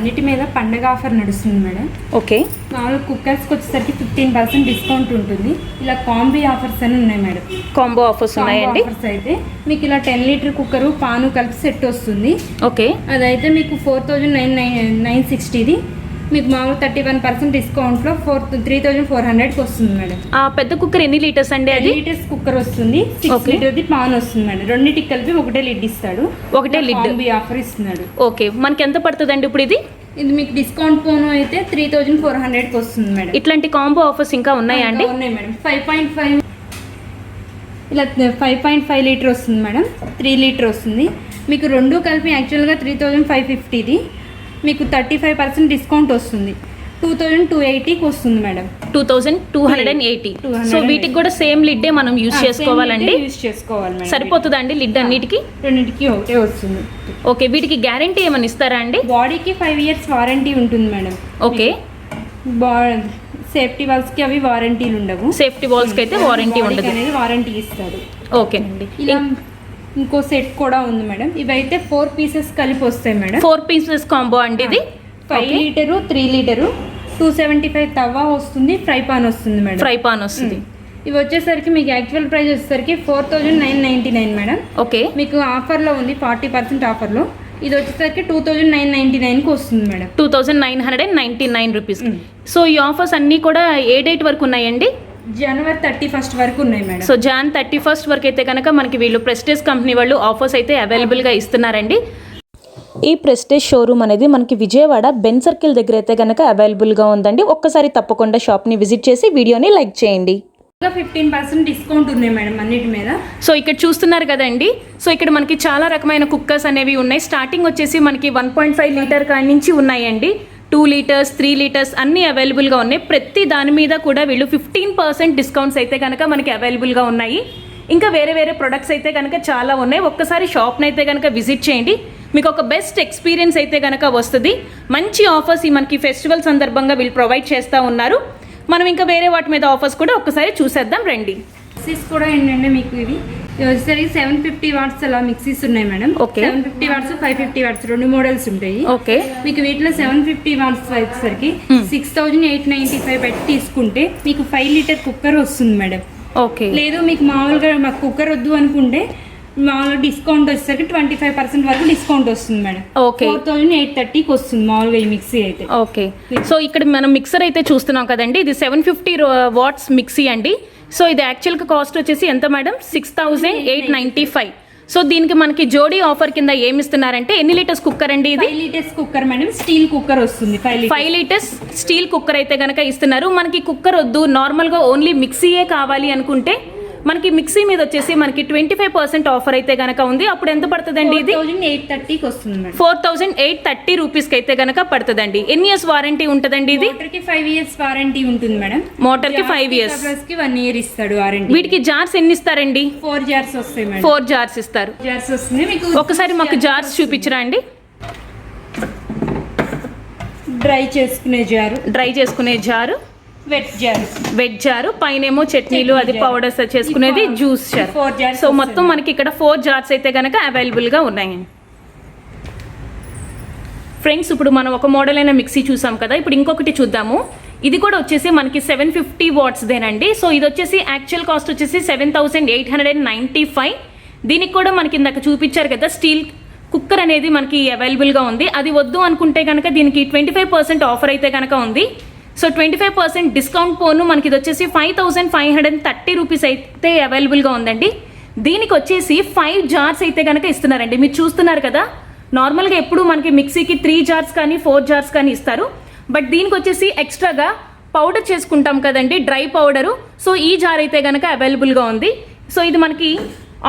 అన్నిటి మీద పండగ ఆఫర్ నడుస్తుంది మేడం. ఓకే. మామూలు కుక్కర్స్కి వచ్చేసరికి 15% డిస్కౌంట్ ఉంటుంది. ఇలా కాంబీ ఆఫర్స్ అని ఉన్నాయి మేడం. కాంబో ఆఫర్స్ ఉన్నాయండి. ఆఫర్స్ అయితే మీకు ఇలా 10 లీటర్ కుక్కరు పాను కలిపి సెట్ వస్తుంది. ఓకే. అదైతే మీకు 4960ది మీకు మామూలు 31% డిస్కౌంట్లో 3400కి వస్తుంది మేడం. ఆ పెద్ద కుక్కర్ ఎన్ని లీటర్స్ అండి? అది లీటర్స్ కుక్కర్ వస్తుంది. 6 లీటర్ది పాన్ వస్తుంది మేడం. రెండింటికి కలిపి ఒకటే లిడ్ ఇస్తాడు. ఒకటే లిడ్ ఆఫర్ ఇస్తున్నాడు. ఓకే. మనకి ఎంత పడుతుందండి ఇప్పుడు ఇది? ఇది మీకు డిస్కౌంట్ పోను అయితే 3400కి వస్తుంది మేడం. ఇట్లాంటి కాంబో ఆఫర్స్ ఇంకా ఉన్నాయా అండి? ఉన్నాయి మేడం. 5.5 ఇలా 5.5 లీటర్ వస్తుంది మేడం. 3 లీటర్ వస్తుంది. మీకు రెండు కలిపి యాక్చువల్గా 3550ది మీకు 35% డిస్కౌంట్ వస్తుంది. 2280కి వస్తుంది మేడం. 2280. సో వీటికి కూడా సేమ్ లిడ్డే మనం యూజ్ చేసుకోవాలండి. సరిపోతుందండి లిడ్ అన్నిటికి? రెండింటికి ఒకటే వస్తుంది. ఓకే. వీటికి గ్యారంటీ ఏమైనా ఇస్తారా అండి? బాడీకి 5 years వారంటీ ఉంటుంది మేడం. ఓకే. సేఫ్టీ వాల్స్కి అవి వారంటీలు ఉండవు. సేఫ్టీ వాల్స్కి అయితే వారంటీ ఉండదు అనేది వారంటీ ఇస్తాడు. ఓకేనండి. ఇలా ఇంకో సెట్ కూడా ఉంది మేడం. ఇవైతే 4 పీసెస్ కలిపి వస్తాయి మేడం. 4 పీసెస్ కాంబో అండి ఇది. 5 లీటరు 3 లీటరు 275 తవా వస్తుంది. ఫ్రై పాన్ వస్తుంది మేడం. ఫ్రై పాన్ వస్తుంది. ఇవి వచ్చేసరికి మీకు యాక్చువల్ ప్రైస్ వచ్చేసరికి 4999 మేడం. ఓకే. మీకు ఆఫర్లో ఉంది 40% ఆఫర్లో. ఇది వచ్చేసరికి 2999కి వస్తుంది మేడం. 2999 రూపీస్. సో ఈ ఆఫర్స్ అన్నీ కూడా ఏ డేట్ వరకు ఉన్నాయండి? జనవరి 31 వరకు ఉన్నాయి మేడం. సో Jan 31 వరకు అయితే కనుక మనకి వీళ్ళు ప్రెస్టేజ్ కంపెనీ వాళ్ళు ఆఫర్స్ అయితే అవైలబుల్గా ఇస్తున్నారండి. ఈ ప్రెస్టేజ్ షోరూమ్ అనేది మనకి విజయవాడ బెన్ సర్కిల్ దగ్గర అయితే కనుక అవైలబుల్గా ఉందండి. ఒక్కసారి తప్పకుండా షాప్ని విజిట్ చేసి వీడియోని లైక్ చేయండి. 15% డిస్కౌంట్ ఉన్నాయి మేడం అన్నిటి మీద. సో ఇక్కడ చూస్తున్నారు కదండి. సో ఇక్కడ మనకి చాలా రకమైన కుక్కర్స్ అనేవి ఉన్నాయి. స్టార్టింగ్ వచ్చేసి మనకి 1.5 లీటర్ కాడి నుంచి ఉన్నాయండి. 2 లీటర్స్ 3 లీటర్స్ అన్నీ అవైలబుల్గా ఉన్నాయి. ప్రతి దాని మీద కూడా వీళ్ళు 15% డిస్కౌంట్స్ అయితే కనుక మనకి అవైలబుల్గా ఉన్నాయి. ఇంకా వేరే వేరే ప్రొడక్ట్స్ అయితే కనుక చాలా ఉన్నాయి. ఒక్కసారి షాప్ని అయితే కనుక విజిట్ చేయండి. మీకు ఒక బెస్ట్ ఎక్స్పీరియన్స్ అయితే కనుక వస్తుంది. మంచి ఆఫర్స్ ఈ మనకి ఫెస్టివల్ సందర్భంగా వీళ్ళు ప్రొవైడ్ చేస్తూ ఉన్నారు. మనం ఇంకా వేరే వాటి మీద ఆఫర్స్ కూడా ఒక్కసారి చూసేద్దాం రండి. మిక్సీస్ కూడా ఏంటంటే మీకు ఇవి వచ్చేసరికి 750 వాట్స్ అలా మిక్సీస్ ఉన్నాయి మేడం. ఓకే. 750 వాట్స్ 550 వాట్స్ రెండు మోడల్స్ ఉంటాయి. ఓకే. మీకు వీటిలో 750 వాట్స్ వచ్చేసరికి 6895 పెట్టి తీసుకుంటే మీకు 5 లీటర్ కుక్కర్ వస్తుంది మేడం. ఓకే. లేదు మీకు మామూలుగా మాకు కుక్కర్ వద్దు అనుకుంటే మామూలుగా డిస్కౌంట్ వచ్చేసరికి 25% వరకు డిస్కౌంట్ వస్తుంది మేడం. ఓకే. 4830కి వస్తుంది మామూలుగా ఈ మిక్సీ అయితే. ఓకే. సో ఇక్కడ మనం మిక్సర్ అయితే చూస్తున్నాం కదండి. ఇది 750 వాట్స్ మిక్సీ అండి. సో ఇది యాక్చువల్గా కాస్ట్ వచ్చేసి ఎంత మేడం? 6895. సో దీనికి మనకి జోడీ ఆఫర్ కింద ఏమి ఇస్తున్నారంటే ఎన్ని లీటర్స్ కుక్కర్ అండి ఇది? 5 litres cooker madam. Steel cooker వస్తుంది. 5 లీటర్స్ స్టీల్ కుక్కర్ అయితే కనుక ఇస్తున్నారు. మనకి కుక్కర్ వద్దు, నార్మల్గా ఓన్లీ మిక్సీయే కావాలి అనుకుంటే మనకి మిక్సీ మీద వచ్చేసి మనకి 25% ఆఫర్ అయితే కనుక ఉంది. అప్పుడు ఎంత పడుతుందండి ఇది? 4830కి వస్తుంది మేడం. 4830 రూపీస్కి అయితే కనుక పడుతుందండి. ఎన్ని ఇయర్స్ వారంటీ ఉంటుందండి ఇది? మోటార్కి 5 years వారంటీ ఉంటుంది మేడం. మోటార్కి 5 years. 1 year ఇస్తాడు వారంటీ. వీటికి జార్స్ ఎన్ని ఇస్తారండి? 4 jars వస్తాయి మేడం. 4 jars ఇస్తారు. జార్స్ వస్తుంది మీకు. ఒకసారి మాకు జార్స్ చూపించరా అండి? డ్రై చేసుకునే జారు, వెట్ జారు, పైనేమో చట్నీలు అది పౌడర్స్ చేసుకునేది, జ్యూస్ జార్. సో మొత్తం మనకి ఇక్కడ 4 జార్స్ అయితే కనుక అవైలబుల్గా ఉన్నాయండి. ఫ్రెండ్స్ ఇప్పుడు మనం ఒక మోడల్ అయిన మిక్సీ చూసాం కదా. ఇప్పుడు ఇంకొకటి చూద్దాము. ఇది కూడా వచ్చేసి మనకి 750 వాట్స్దేనండి. సో ఇది వచ్చేసి యాక్చువల్ కాస్ట్ వచ్చేసి 7895. దీనికి కూడా మనకి ఇందాక చూపించారు కదా స్టీల్ కుక్కర్ అనేది మనకి అవైలబుల్గా ఉంది. అది వద్దు అనుకుంటే కనుక దీనికి 25% ఆఫర్ అయితే కనుక ఉంది. సో 25% డిస్కౌంట్ పోను మనకి ఇది వచ్చేసి 5530 రూపీస్ అయితే అవైలబుల్గా ఉందండి. దీనికి వచ్చేసి 5 జార్స్ అయితే కనుక ఇస్తున్నారండి. మీరు చూస్తున్నారు కదా, నార్మల్గా ఎప్పుడు మనకి మిక్సీకి 3 జార్స్ కానీ 4 జార్స్ కానీ ఇస్తారు. బట్ దీనికి వచ్చేసి ఎక్స్ట్రాగా పౌడర్ చేసుకుంటాం కదండి, డ్రై పౌడరు. సో ఈ జార్ అయితే కనుక అవైలబుల్గా ఉంది. సో ఇది మనకి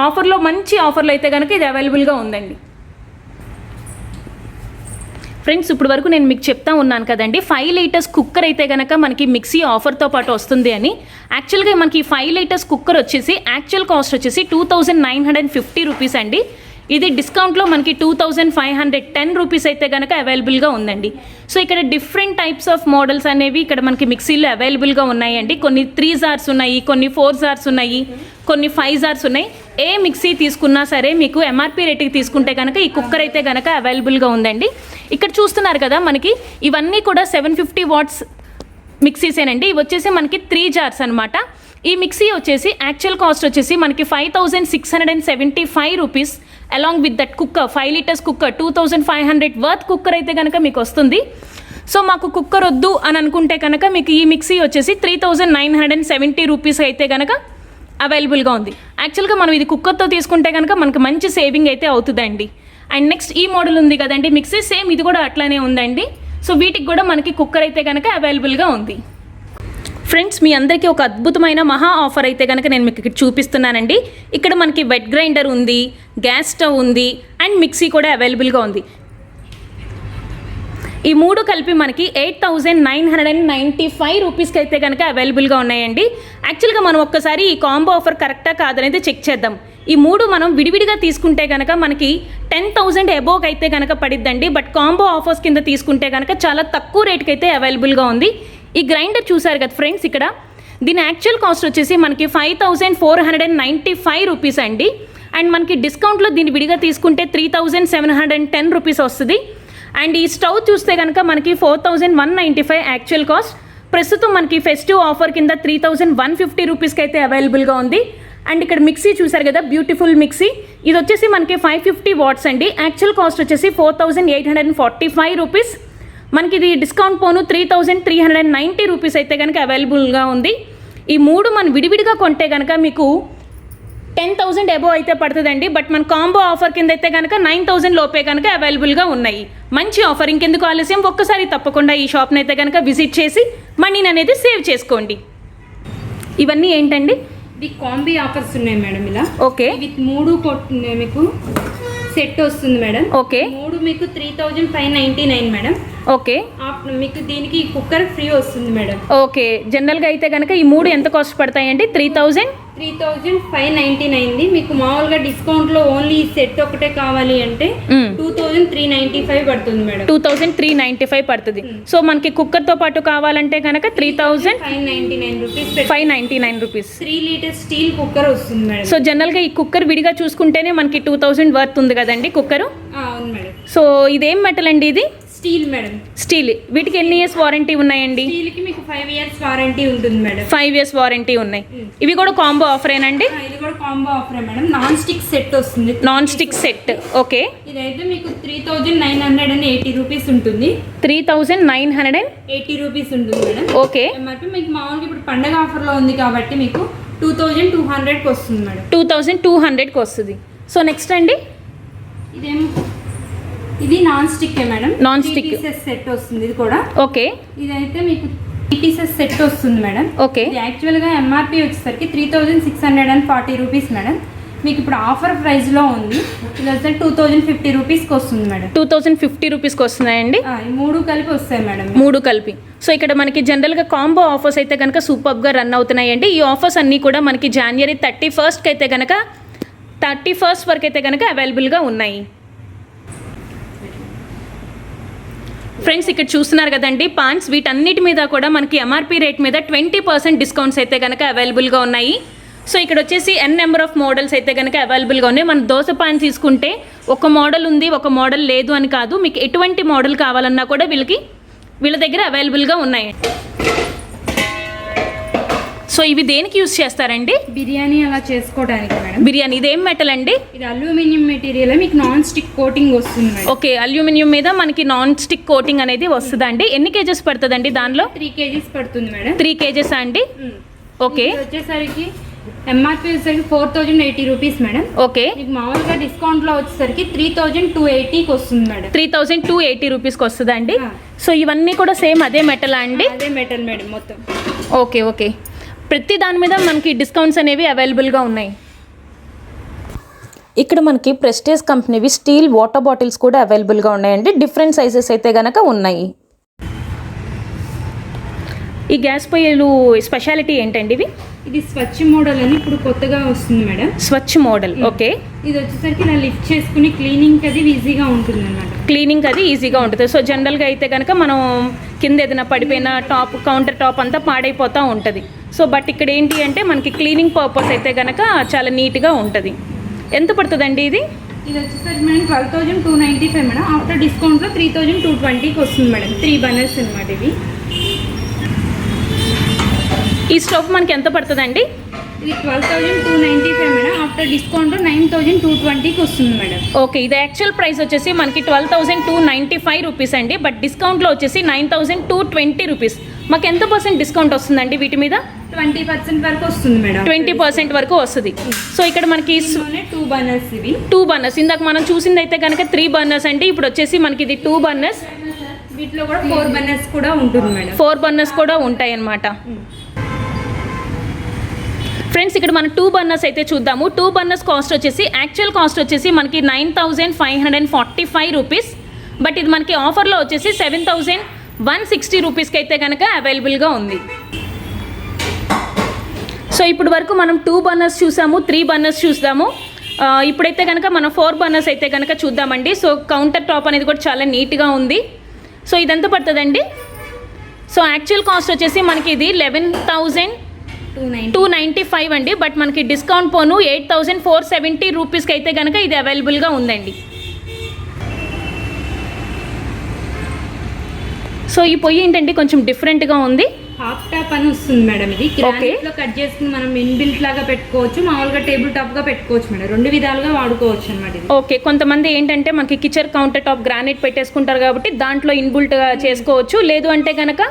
ఆఫర్లో మంచి ఆఫర్లో అయితే కనుక ఇది అవైలబుల్గా ఉందండి. ఫ్రెండ్స్ ఇప్పుడు వరకు నేను మీకు చెప్తా ఉన్నాను కదండి 5 లీటర్స్ కుక్కర్ అయితే కనుక మనకి మిక్సీ ఆఫర్తో పాటు వస్తుంది అని. యాక్చువల్గా మనకి 5 లీటర్స్ కుక్కర్ వచ్చేసి యాక్చువల్ కాస్ట్ వచ్చేసి 2950 రూపీస్ అండి. ఇది డిస్కౌంట్లో మనకి 2510 రూపీస్ అయితే కనుక అవైలబుల్గా ఉందండి. సో ఇక్కడ డిఫరెంట్ టైప్స్ ఆఫ్ మోడల్స్ అనేవి ఇక్కడ మనకి మిక్సీలో అవైలబుల్గా ఉన్నాయండి. కొన్ని 3 జార్స్ ఉన్నాయి, కొన్ని 4 జార్స్ ఉన్నాయి, కొన్ని 5 జార్స్ ఉన్నాయి. ఏ మిక్సీ తీసుకున్నా సరే మీకు ఎంఆర్పి రేట్కి తీసుకుంటే కనుక ఈ కుక్కర్ అయితే కనుక అవైలబుల్గా ఉందండి. ఇక్కడ చూస్తున్నారు కదా మనకి ఇవన్నీ కూడా 750 వాట్స్ మిక్సీసేనండి. ఇవి వచ్చేసి మనకి 3 జార్స్ అనమాట. ఈ మిక్సీ వచ్చేసి యాక్చువల్ కాస్ట్ వచ్చేసి మనకి 5675 rupees along with that cooker 5 litres cooker 2500 worth cooker అయితే కనుక మీకు వస్తుంది. సో మాకు కుక్కర్ వద్దు అని అనుకుంటే కనుక మీకు ఈ మిక్సీ వచ్చేసి 3970 రూపీస్ అయితే కనుక అవైలబుల్గా ఉంది. యాక్చువల్గా మనం ఇది కుక్కర్తో తీసుకుంటే కనుక మనకు మంచి సేవింగ్ అయితే అవుతుందండి. అండ్ నెక్స్ట్ ఈ మోడల్ ఉంది కదండి మిక్సీ, సేమ్ ఇది కూడా అట్లానే ఉందండి. సో వీటికి కూడా మనకి కుక్కర్ అయితే కనుక అవైలబుల్గా ఉంది. ఫ్రెండ్స్ మీ అందరికీ ఒక అద్భుతమైన మహా ఆఫర్ అయితే కనుక నేను మీకు ఇక్కడ చూపిస్తున్నానండి. ఇక్కడ మనకి వెట్ గ్రైండర్ ఉంది, గ్యాస్ స్టవ్ ఉంది అండ్ మిక్సీ కూడా అవైలబుల్గా ఉంది. ఈ మూడు కలిపి మనకి 8995 రూపీస్కి అయితే కనుక అవైలబుల్గా ఉన్నాయండి. యాక్చువల్గా మనం ఒక్కసారి ఈ కాంబో ఆఫర్ కరెక్టా కాదనేది చెక్ చేద్దాం. ఈ మూడు మనం విడివిడిగా తీసుకుంటే కనుక మనకి 10,000 అబోవ్ అయితే కనుక పడిద్దండి. బట్ కాంబో ఆఫర్స్ కింద తీసుకుంటే కనుక చాలా తక్కువ రేట్కి అయితే అవైలబుల్గా ఉంది. ఈ గ్రైండర్ చూసారు కదా ఫ్రెండ్స్, ఇక్కడ దీని యాక్చువల్ కాస్ట్ వచ్చేసి మనకి 5495 రూపీస్ అండి. అండ్ మనకి డిస్కౌంట్లో దీన్ని విడిగా తీసుకుంటే 3710 రూపీస్ వస్తుంది. అండ్ ఈ స్టవ్ చూస్తే కనుక మనకి 4195 యాక్చువల్ కాస్ట్. ప్రస్తుతం మనకి ఫెస్టివ్ ఆఫర్ కింద 3150 రూపీస్కి అయితే అవైలబుల్గా ఉంది. అండ్ ఇక్కడ మిక్సీ చూసారు కదా, బ్యూటిఫుల్ మిక్సీ. ఇది వచ్చేసి మనకి 550 వాట్స్ అండి. యాక్చువల్ కాస్ట్ వచ్చేసి 4845 రూపీస్. మనకి ఇది డిస్కౌంట్ పోను 3390 రూపీస్ అయితే కనుక అవైలబుల్గా ఉంది. ఈ మూడు మనం విడివిడిగా కొంటే కనుక మీకు 10,000 అబోవ్ అయితే పడుతుందండి. బట్ మన కాంబో ఆఫర్ కింద అయితే కనుక 9,000 లోపే కనుక అవైలబుల్గా ఉన్నాయి. మంచి ఆఫర్, ఇంకెందుకు ఆలస్యం, ఒక్కసారి తప్పకుండా ఈ షాప్ని అయితే కనుక విజిట్ చేసి మనీని అనేది సేవ్ చేసుకోండి. ఇవన్నీ ఏంటండి? ఇది కాంబీ ఆఫర్స్ ఉన్నాయి మేడం. ఇలా ఓకే, విత్ మూడు మీకు సెట్ వస్తుంది మేడం. ఓకే, మూడు మీకు 3599 మేడం. ఓకే, మీకు దీనికి కుక్కర్ ఫ్రీ వస్తుంది మేడం. ఓకే. జనరల్గా అయితే కనుక ఈ మూడు ఎంత కాస్ట్ పడతాయండి? 3599 మీకు మామూలుగా డిస్కౌంట్ లో ఓన్లీ ఈ సెట్ ఒకటే కావాలి అంటే 2395 పడుతుంది మేడం. 2395 పడుతుంది. సో మనకి కుక్కర్ తో పాటు కావాలంటే కనుక 3599 రూపీస్ 3 లీటర్ స్టీల్ కుక్కర్ వస్తుంది మేడం. సో జనరల్ గా ఈ కుక్కర్ విడిగా చూసుకుంటేనే మనకి 2000 వర్త్ ఉంది కదండి కుక్కర్. అవును మేడం. సో ఇదేం మెటల్ అండి? ఇది స్టీల్ మేడం. స్టీల్. వీటికి ఎన్ని ఇయర్స్ వారంటీ ఉన్నాయండి? స్టీల్ కి మీకు 5 ఇయర్స్ వారంటీ ఉంటుంది మేడం. 5 ఇయర్స్ వారంటీ ఉన్నాయి. ఇవి కూడా కాంబో ఆఫరేనండి? ఇది కూడా కాంబో ఆఫరే మేడం. నాన్ స్టిక్ సెట్ వస్తుంది. Non stick set. ఓకే. ఇదైతే మీకు 3980 రూపీస్ ఉంటుంది. 3980 రూపీస్ ఉంటుంది మేడం. ఓకే. ఎంఆర్పి మీకు మామూలుగా ఇప్పుడు పండగ ఆఫర్ లో ఉంది కాబట్టి మీకు 2200కి వస్తుంది మేడం. 2200కి వస్తుంది. సో నెక్స్ట్ అండి, ఇదేమో ఇది non stick madam. Non stick set వస్తుంది. ఇది కూడా ఓకే. ఇదైతే మీకు 3 పీసెస్ సెట్ వస్తుంది మేడం. ఓకే. ఇది యాక్చువల్ గా ఎంఆర్పి వచ్చేసరికి 3640 రూపీస్ మేడం. మీకు ఇప్పుడు ఆఫర్ ప్రైస్ లో ఉంది. ఇది వచ్చి 2050 రూపీస్కి వస్తుంది మేడం. 2050 రూపీస్కి వస్తున్నాయండి. ఈ మూడు కలిపి వస్తాయి మేడం. మూడు కలిపి. సో ఇక్కడ మనకి జనరల్గా కాంబో ఆఫర్స్ అయితే కనుక సూపర్గా రన్ అవుతున్నాయండి. ఈ ఆఫర్స్ అన్నీ కూడా మనకి జనవరి 31st అయితే కనుక 31st వరకు అయితే కనుక అవైలబుల్గా ఉన్నాయి. ఫ్రెండ్స్ ఇక్కడ చూస్తున్నారు కదండి పాన్స్, వీటన్నిటి మీద కూడా మనకి ఎంఆర్పి రేట్ మీద 20% డిస్కౌంట్స్ అయితే కనుక అవైలబుల్గా ఉన్నాయి. సో ఇక్కడ వచ్చేసి n నెంబర్ ఆఫ్ మోడల్స్ అయితే కనుక అవైలబుల్గా ఉన్నాయి. మన దోశ పాన్ తీసుకుంటే ఒక మోడల్ ఉంది, ఒక మోడల్ లేదు అని కాదు. మీకు ఎటువంటి మోడల్ కావాలన్నా కూడా వీళ్ళ దగ్గర అవైలబుల్గా ఉన్నాయి. సో ఇవి దేనికి యూజ్ చేస్తారండి? బిర్యానీ అలా చేసుకోవడానికి మేడం. బిర్యానీ. ఇదేం మెటల్ అండి? ఇది అల్యూమినియం మెటీరియల్. మీకు నాన్ స్టిక్ కోటింగ్ వస్తుంది మేడం. ఓకే, అల్యూమినియం మీద మనకి నాన్ స్టిక్ కోటింగ్ అనేది వస్తుందండి. ఎన్ని కేజెస్ పడుతుందండి దానిలో? 3 kgs పడుతుంది మేడం. 3 kgs అండి. ఓకే. వచ్చేసరికి ఎంఆర్పి వచ్చేసరికి 4080 రూపీస్ మేడం. ఓకే. మీకు మామూలుగా డిస్కౌంట్ లో వచ్చేసరికి 3280కి వస్తుంది మేడం. 3280 రూపీస్కి వస్తుందండి. సో ఇవన్నీ కూడా సేమ్ అదే మెటల్ అండి? అదే మెటల్ మేడం మొత్తం. Okay, okay. ప్రతి దాని మీద మనకి డిస్కౌంట్స్ అనేవి అవైలబుల్గా ఉన్నాయి. ఇక్కడ మనకి ప్రెస్టేజ్ కంపెనీవి స్టీల్ వాటర్ బాటిల్స్ కూడా అవైలబుల్గా ఉన్నాయండి. డిఫరెంట్ సైజెస్ అయితే కనుక ఉన్నాయి. ఈ గ్యాస్ పొయ్యిలు స్పెషాలిటీ ఏంటండి ఇవి? ఇది స్వచ్ఛ మోడల్ అని ఇప్పుడు కొత్తగా వస్తుంది మేడం. స్వచ్ఛ మోడల్, ఓకే. ఇది వచ్చేసరికి ఇలా లిఫ్ట్ చేసుకుని క్లీనింగ్ అది ఈజీగా ఉంటుంది అన్నమాట. క్లీనింగ్ అది ఈజీగా ఉంటుంది. సో జనరల్గా అయితే కనుక మనం కింద ఏదైనా పడిపోయిన టాప్, కౌంటర్ టాప్ అంతా పాడైపోతూ ఉంటుంది. సో బట్ ఇక్కడ ఏంటి అంటే మనకి క్లీనింగ్ పర్పస్ అయితే కనుక చాలా నీట్గా ఉంటుంది. ఎంత పడుతుందండి ఇది? ఇది వచ్చేసరికి మేడం 12,295 మేడం. ఆఫ్టర్ డిస్కౌంట్లో 3,220కి వస్తుంది మేడం. 3 బర్నర్స్ అనమాట ఇవి. ఈ స్టవ్ మనకి ఎంత పడుతుందండి? ఇది 12,295 మేడం. ఆఫ్టర్ డిస్కౌంట్ 9,220కి వస్తుంది మేడం. ఓకే, ఇది యాక్చువల్ ప్రైస్ వచ్చేసి మనకి 12,295 రూపీస్ అండి. బట్ డిస్కౌంట్లో వచ్చేసి 9,220 రూపీస్. మాకు ఎంత % డిస్కౌంట్ వస్తుందండి వీటి మీద? 20% వరకు వస్తుంది మేడం. 20% వరకు వస్తుంది. సో ఇక్కడ మనకి 2 బర్నర్స్ ఇవి. 2 బర్నర్స్. ఇందాక మనం చూసింది అయితే కనుక 3 బర్నర్స్ అండి. ఇప్పుడు వచ్చేసి మనకి ఇది 2 బర్నర్స్. వీటిలో కూడా 4 బర్నర్స్ కూడా ఉంటుంది మేడం. 4 బర్నర్స్ కూడా ఉంటాయి అన్నమాట. ఫ్రెండ్స్ ఇక్కడ మనం 2 బర్నర్స్ అయితే చూద్దాము. 2 బర్నర్స్ కాస్ట్ వచ్చేసి యాక్చువల్ కాస్ట్ వచ్చేసి మనకి 9,545 రూపీస్. బట్ ఇది మనకి ఆఫర్లో వచ్చేసి 7,160 రూపీస్కి అయితే కనుక అవైలబుల్గా ఉంది. సో ఇప్పుడు వరకు మనం 2 బర్నర్స్ చూసాము, 3 బర్నర్స్ చూద్దాము. ఇప్పుడైతే కనుక మనం 4 బర్నర్స్ అయితే కనుక చూద్దామండి. సో కౌంటర్ టాప్ అనేది కూడా చాలా నీట్గా ఉంది. సో ఇదెంత పడుతుందండి? సో యాక్చువల్ కాస్ట్ వచ్చేసి మనకి ఇది 11,295 అండి. బట్ మనకి డిస్కౌంట్ పోను 8,470 రూపీస్కి అయితే కనుక ఇది అవైలబుల్గా ఉందండి. సో ఈ పొయ్యి ఏంటంటే కొంచెం డిఫరెంట్గా ఉంది. హాఫ్ టాప్ అని వస్తుంది మేడం. ఇది గ్రానైట్ లో కట్ చేసుకుని మనం ఇన్బిల్ట్ లాగా పెట్టుకోవచ్చు, మామూలుగా టేబుల్ టాప్ గా పెట్టుకోవచ్చు మేడం. 2 విధాలుగా వాడుకోవచ్చు అన్నమాట. ఓకే, కొంతమంది ఏంటంటే మనకి కిచెన్ కౌంటర్ టాప్ గ్రానైట్ పెట్టేసుకుంటారు కాబట్టి దాంట్లో ఇన్బిల్ట్ గా చేసుకోవచ్చు. లేదు అంటే కనుక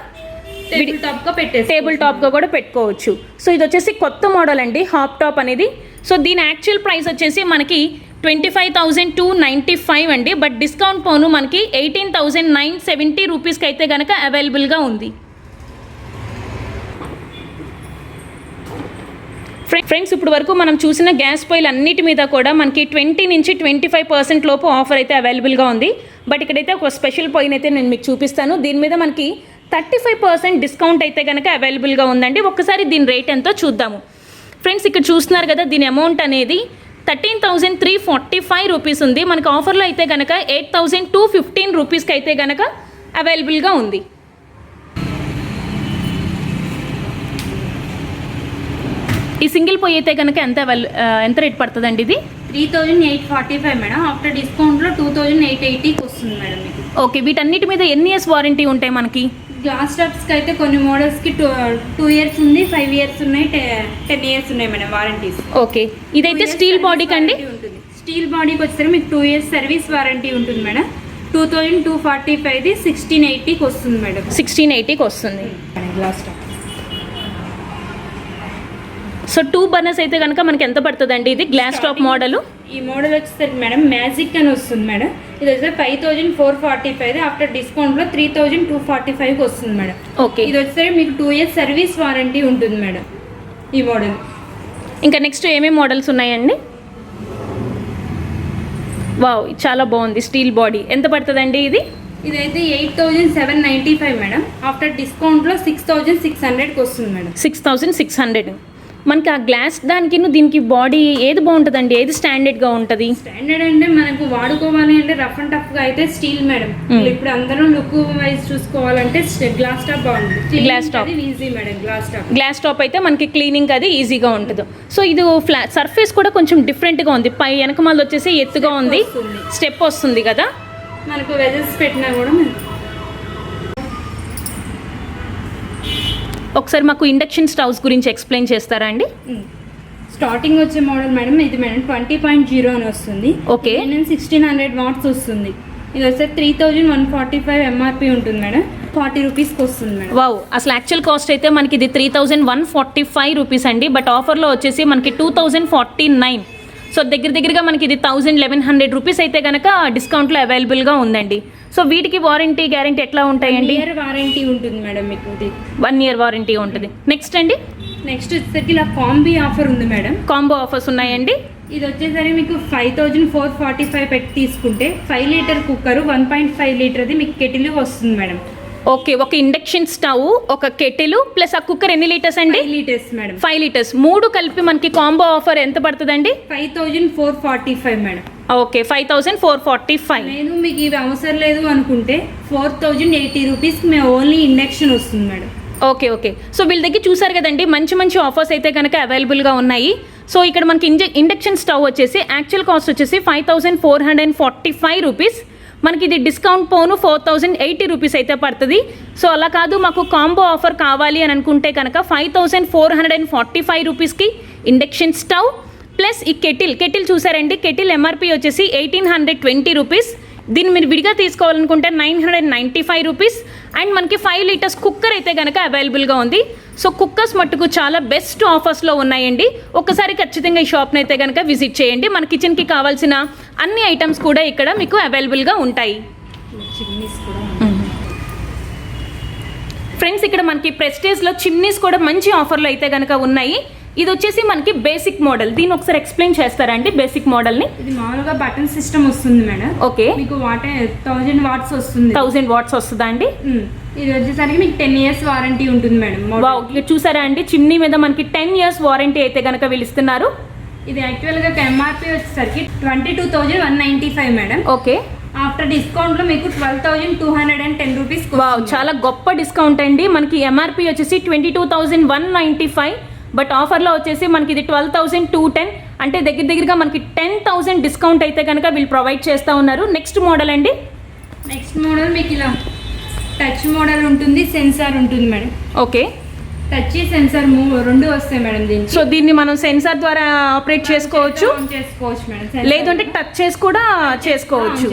టేబుల్ టాప్ గా కూడా పెట్టుకోవచ్చు. సో ఇది వచ్చేసి కొత్త మోడల్ అండి, హాఫ్ టాప్ అనేది. సో దీని యాక్చువల్ ప్రైస్ వచ్చేసి మనకి 25,295 అండి. బట్ డిస్కౌంట్ పోను మనకి 18,970 రూపీస్కి అయితే కనుక అవైలబుల్గా ఉంది. ఫ్రెండ్స్ ఇప్పుడు వరకు మనం చూసిన గ్యాస్ పొయ్యిలు అన్నిటి మీద కూడా మనకి 20 నుంచి 25% లోపు ఆఫర్ అయితే అవైలబుల్గా ఉంది. బట్ ఇక్కడైతే ఒక స్పెషల్ పొయ్యిని అయితే నేను మీకు చూపిస్తాను. దీని మీద మనకి 35% డిస్కౌంట్ అయితే కనుక అవైలబుల్గా ఉందండి. ఒక్కసారి దీని రేట్ ఎంతో చూద్దాము. ఫ్రెండ్స్ ఇక్కడ చూస్తున్నారు కదా, దీని అమౌంట్ అనేది 13,345 రూపీస్ ఉంది. మనకి ఆఫర్లో అయితే కనుక 8,215 రూపీస్కి అయితే కనుక అవైలబుల్గా ఉంది. ఈ సింగిల్ పొయ్యి అయితే కనుక ఎంత రేట్ పడుతుందండి? ఇది 3,845 మేడం. ఆఫ్టర్ డిస్కౌంట్లో 2,880కి వస్తుంది మేడం మీకు. ఓకే, వీటన్నిటి మీద ఎన్ని ఇయర్స్ వారంటీ ఉంటాయి మనకి? గ్లాస్ టాప్స్కి అయితే కొన్ని మోడల్స్కి 2 ఇయర్స్ ఉంది, 5 ఇయర్స్ ఉన్నాయి, 10 ఇయర్స్ ఉన్నాయి మేడం వారంటీస్. ఓకే, ఇదైతే స్టీల్ బాడీకి అండి. స్టీల్ బాడీకి వచ్చేసరికి మీకు 2 ఇయర్స్ సర్వీస్ వారంటీ ఉంటుంది మేడం. 2,245ది 1,680కి వస్తుంది మేడం. 1,680కి వస్తుంది గ్లాస్ టాప్. సో 2 బర్నర్స్ అయితే కనుక మనకి ఎంత పడుతుందండి? ఇది గ్లాస్ టాప్ మోడల్. ఈ మోడల్ వచ్చేసరికి మేడం మ్యాజిక్ అని వస్తుంది మేడం. ఇది వచ్చేసరికి 5,445. ఆఫ్టర్ డిస్కౌంట్లో 3,245కి వస్తుంది మేడం. ఓకే, ఇది వచ్చేసరికి మీకు 2 ఇయర్స్ సర్వీస్ వారంటీ ఉంటుంది మేడం ఈ మోడల్. ఇంకా నెక్స్ట్ ఏమేమి మోడల్స్ ఉన్నాయండి? వావ్, చాలా బాగుంది. స్టీల్ బాడీ ఎంత పడుతుందండి ఇది? ఇదైతే 8,795 మేడం. ఆఫ్టర్ డిస్కౌంట్లో 6,600కి వస్తుంది మేడం. 6,600. మనకి ఆ గ్లాస్ దానికి దీనికి బాడీ ఏది బాగుంటుందండి? ఏది స్టాండర్డ్గా ఉంటుంది? స్టాండర్డ్ అంటే మనకు వాడుకోవాలి అంటే రఫ్ అండ్ టఫ్గా అయితే స్టీల్ మేడం. ఇప్పుడు అందరూ లుక్ వైజ్ చూసుకోవాలంటే గ్లాస్ టాప్ బాగుంటుంది. Glass top easy madam. Glass top అయితే మనకి క్లీనింగ్ అది ఈజీగా ఉంటుంది. సో ఇది సర్ఫేస్ కూడా కొంచెం డిఫరెంట్గా ఉంది. పై వెనక మళ్ళీ వచ్చేసి ఎత్తుగా ఉంది, స్టెప్ వస్తుంది కదా మనకు. వెజల్స్ పెట్టినా కూడా ఒకసారి మాకు ఇండక్షన్ స్టవ్స్ గురించి ఎక్స్ప్లెయిన్ చేస్తారా అండి? స్టార్టింగ్ వచ్చే మోడల్ మేడం ఇది మేడం 20.0 అని వస్తుంది. ఓకే, 1,600 వాట్స్ వస్తుంది. ఇది వస్తే 3,145 ఎంఆర్పి ఉంటుంది మేడం. 40 రూపీస్కి వస్తుంది మేడం. వావ్, అసలు యాక్చువల్ కాస్ట్ అయితే మనకి ఇది 3,145 రూపీస్ అండి. బట్ ఆఫర్లో వచ్చేసి మనకి 2,049. సో దగ్గరగా మనకి ఇది 1,100 రూపీస్ అయితే కనుక డిస్కౌంట్లో అవైలబుల్గా ఉందండి. సో వీటికి వారంటీ గ్యారంటీ ఎట్లా ఉంటాయండి? 1 ఇయర్ వారంటీ ఉంటుంది మేడం మీకు. 1 ఇయర్ వారంటీ ఉంటుంది. నెక్స్ట్ అండి? నెక్స్ట్ వచ్చేసరికి ఇలా కాంబీ ఆఫర్ ఉంది మేడం. కాంబో ఆఫర్స్ ఉన్నాయండి. ఇది వచ్చేసరికి మీకు 5,445 పెట్టి తీసుకుంటే 5 లీటర్ కుక్కర్ 1.5 లీటర్ది మీకు కెటిల్ వస్తుంది మేడం. ఓకే, ఒక ఇండక్షన్ స్టవ్, ఒక కెటిల్ ప్లస్ ఆ కుక్కర్ ఎన్ని లీటర్స్ అండి? 5 లీటర్స్ మేడం. 5 లీటర్స్. 3 కలిపి మనకి కాంబో ఆఫర్ ఎంత పడుతుందండి? 5445 మేడం. ఓకే, 5445. నేను మీకు ఇవి అవసరం లేదు అనుకుంటే 4080 రూపీస్కి మేము ఓన్లీ ఇండక్షన్ వస్తుంది మేడం. Okay okay. సో వీళ్ళ దగ్గర చూసారు కదండి, మంచి మంచి ఆఫర్స్ అయితే కనుక అవైలబుల్గా ఉన్నాయి. సో ఇక్కడ మనకి ఇండక్షన్ స్టవ్ వచ్చేసి యాక్చువల్ కాస్ట్ వచ్చేసి 5445 రూపీస్. మనకి ఇది డిస్కౌంట్ పోను 4080 రూపీస్ అయితే పడుతుంది. సో అలా కాదు, మాకు కాంబో ఆఫర్ కావాలి అని అనుకుంటే కనుక 5445 రూపీస్కి ఇండక్షన్ స్టవ్ ప్లస్ ఈ కెటిల్ చూసారండి. కెటిల్ ఎంఆర్పి వచ్చేసి 1820 రూపీస్. దీన్ని మీరు విడిగా తీసుకోవాలనుకుంటే 995 రూపీస్. అండ్ మనకి 5 లీటర్స్ కుక్కర్ అయితే కనుక అవైలబుల్గా ఉంది. సో కుక్కర్స్ మట్టుకు చాలా బెస్ట్ ఆఫర్స్లో ఉన్నాయండి. ఒకసారి ఖచ్చితంగా ఈ షాప్ని అయితే కనుక విజిట్ చేయండి. మన కిచెన్కి కావాల్సిన అన్ని ఐటమ్స్ కూడా ఇక్కడ మీకు అవైలబుల్గా ఉంటాయి. ఫ్రెండ్స్, ఇక్కడ మనకి ప్రెస్టేజ్లో చిమ్నీస్ కూడా మంచి ఆఫర్లు అయితే కనుక ఉన్నాయి. ఇది వచ్చేసి మనకి బేసిక్ మోడల్. దీన్ని ఒకసారి ఎక్స్ప్లెయిన్ చేస్తారా అండి బేసిక్ మోడల్ని? ఇది మామూలుగా బటన్ సిస్టమ్ వస్తుంది మేడం. ఓకే, మీకు 1000 వాట్స్ వస్తుంది. 1000 వాట్స్ వస్తుందా అండి? ఇది వచ్చేసరికి మీకు 10 ఇయర్స్ వారంటీ ఉంటుంది మేడం. వావ్, చూసారా అండి, చిమ్నీ మీద మనకి 10 ఇయర్స్ వారంటీ అయితే కనుక వీళ్ళు ఇస్తున్నారు. ఇది యాక్చువల్గా ఎంఆర్పి వచ్చేసరికి 22,195 మేడం. ఓకే, ఆఫ్టర్ డిస్కౌంట్లో మీకు 12,210 రూపీస్. వావ్, చాలా గొప్ప డిస్కౌంట్ అండి. మనకి ఎంఆర్పి వచ్చేసి 22,195, బట్ ఆఫర్లో వచ్చేసి మనకి ఇది 12,210, అంటే దగ్గరగా మనకి 10,000 డిస్కౌంట్ అయితే కనుక వీళ్ళు ప్రొవైడ్ చేస్తూ ఉన్నారు. నెక్స్ట్ మోడల్ అండి. నెక్స్ట్ మోడల్ మీకు ఇలా టచ్ మోడల్ ఉంటుంది, సెన్సార్ ఉంటుంది మేడం. ఓకే, టచ్ సెన్సార్ రెండు వస్తాయి మేడం దీనికి. సో దీన్ని మనం సెన్సార్ ద్వారా ఆపరేట్ చేసుకోవచ్చు మేడం, లేదంటే టచ్ చేసి కూడా చేసుకోవచ్చు.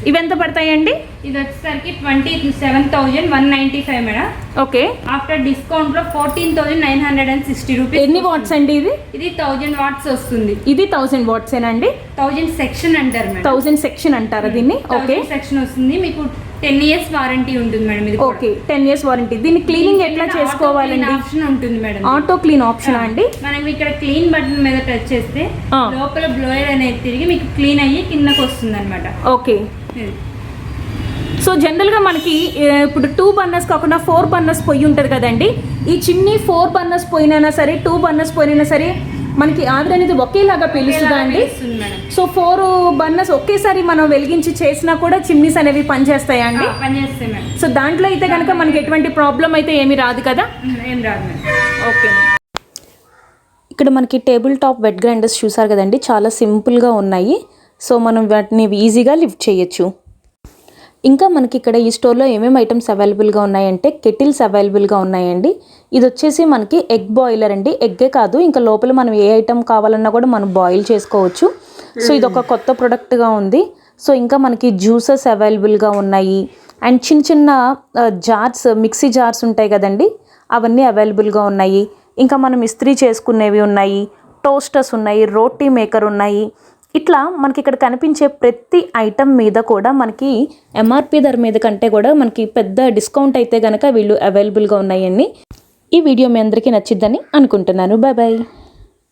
ఇవి ఎంత పడతాయండి? ఇది వచ్చేసరికి 27,195 మేడం. ఓకే, ఆఫ్టర్ డిస్కౌంట్ లో 14,960 రూపీస్. ఎన్ని వాట్స్ అండి ఇది? ఇది 1000 వాట్స్ వస్తుంది. ఇది 1000 వాట్స్ ఏనండి? 1000 సెక్షన్ అంటారు మేడం. 1000 సెక్షన్ అంటారా దీన్ని? ఓకే, సెక్షన్ వస్తుంది. మీకు 10 ఇయర్స్ వారంటీ ఉంటుంది మేడం. ఇది ఓకే, 10 ఇయర్స్ వారంటీ. దీన్ని క్లీనింగ్ ఎట్లా చేసుకోవాలండి? ఆప్షన్ ఉంటుంది మేడం. ఆటో క్లీన్ ఆప్షన్ అండి. మనం ఇక్కడ క్లీన్ బటన్ మీద టచ్ చేస్తే లోపల బ్లోయర్ అనేది తిరిగి మీకు క్లీన్ అయ్యి కిందకు వస్తుంది అనమాట. ఓకే, సో జనరల్గా మనకి ఇప్పుడు 2 బర్నర్స్ కాకుండా 4 బర్నర్స్ పొయ్యి ఉంటుంది కదండి. ఈ చిమ్నీ 4 బర్నర్స్ పోయినా సరే 2 బర్నర్స్ పోయినా సరే మనకి ఆవిరి అనేది ఒకేలాగా పీలుస్తుందా అండి? సో 4 బర్నర్స్ ఒకేసారి మనం వెలిగించి చేసినా కూడా చిమ్నీస్ అనేవి పనిచేస్తాయా అండి? పనిచేస్తాయి మేడం. సో దాంట్లో అయితే కనుక మనకి ఎటువంటి ప్రాబ్లం అయితే ఏమీ రాదు కదా? ఏం రాదు మేడం. ఓకే, ఇక్కడ మనకి టేబుల్ టాప్ వెట్ గ్రైండర్స్ చూసారు కదండి, చాలా సింపుల్గా ఉన్నాయి. సో మనం వాటిని ఈజీగా లిఫ్ట్ చేయొచ్చు. ఇంకా మనకి ఇక్కడ ఈ స్టోర్లో ఏమేమి ఐటమ్స్ అవైలబుల్గా ఉన్నాయంటే కెటిల్స్ అవైలబుల్గా ఉన్నాయండి. ఇది వచ్చేసి మనకి ఎగ్ బాయిలర్ అండి. ఎగ్గే కాదు, ఇంకా లోపల మనం ఏ ఐటమ్ కావాలన్నా కూడా మనం బాయిల్ చేసుకోవచ్చు. సో ఇది ఒక కొత్త ప్రోడక్ట్గా ఉంది. సో ఇంకా మనకి జ్యూసెస్ అవైలబుల్గా ఉన్నాయి. అండ్ చిన్న జార్స్, మిక్సీ జార్స్ ఉంటాయి కదండి, అవన్నీ అవైలబుల్గా ఉన్నాయి. ఇంకా మనం ఇస్త్రీ చేసుకునేవి ఉన్నాయి, టోస్టర్స్ ఉన్నాయి, రోటీ మేకర్ ఉన్నాయి. ఇట్లా మనకి ఇక్కడ కనిపించే ప్రతి ఐటమ్ మీద కూడా మనకి ఎంఆర్పి ధర మీద కంటే కూడా మనకి పెద్ద డిస్కౌంట్ అయితే కనుక వీళ్ళు అవైలబుల్గా ఉన్నాయండి. ఈ వీడియో మీ అందరికీ నచ్చిద్దని అనుకుంటున్నాను. Bye bye.